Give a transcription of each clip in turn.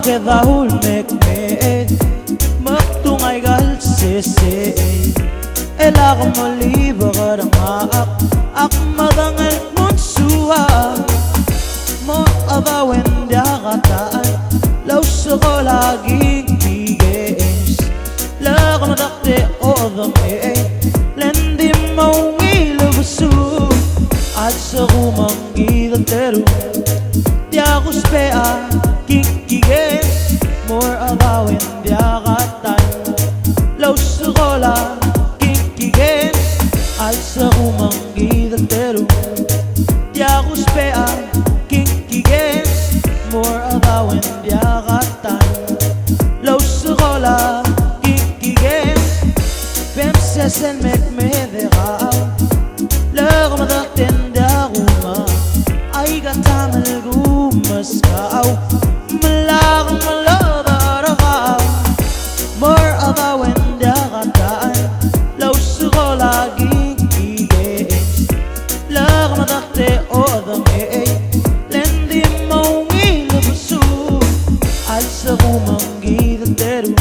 ke dahul mek me magtungay gal sese ela ko maliba karang ak madangal munsuha mo abawen dia kataan lauso ko laging tiges la ko madakte o dame lendi mo ngilabusu at sa kumanggi dantero dia ko spea Kinky games more agawin dia katan lauso ko la Kinky games at sa kumanggi dantero dia ko spea Kinky games more agawin dia katan lauso ko la Kinky games bem sesen mek me deraw la ko madakten dia kuma ay gatamel gumas kaaw malakang maladarakaw more agawin dia kataan lauso ko laging kiges la ko madakte o dame lendi mo ngilabusu at sa kumanggi dantero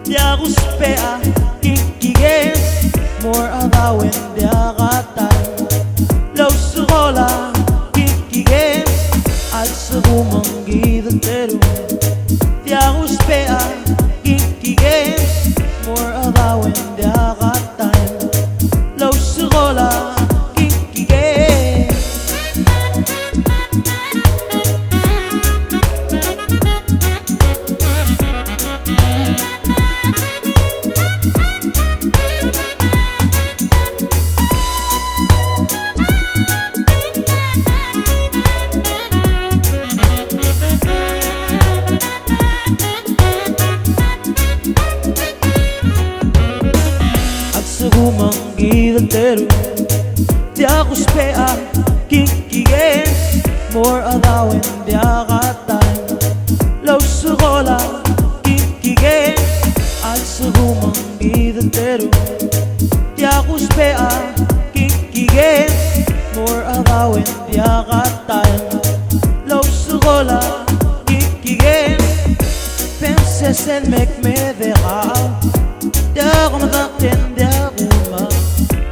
dia ko spea Kinky games more agawin dia katan lauso ko la Kinky games at sa kumanggi dantero dia ko spea Kinky games more agawin dia katan lauso ko la Kinky games kumanggi dantero dia ko spea Kinky games more agawin dia katan lauso ko la Kinky games at sa kumanggi dantero dia ko spea Kinky games more agawin dia katan lauso ko la Kinky games pensesen mek me deraw dia ko madakten dia kuma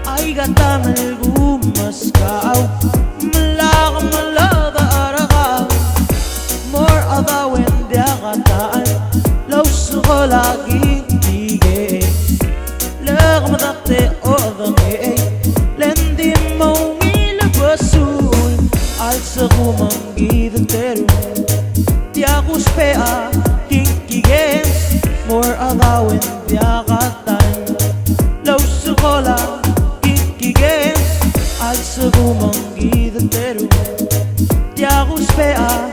ay gatamel gumas kaaw malakang maladarakaw more agawin dia kataan lauso ko laging tiges la ko madakte o dame lendi mo ngilabasul at sa kumanggi dantero dia ko spea Kinky games more agawin dia katan lauso ko la Kinky games at sa kumanggi dantero dia ko spea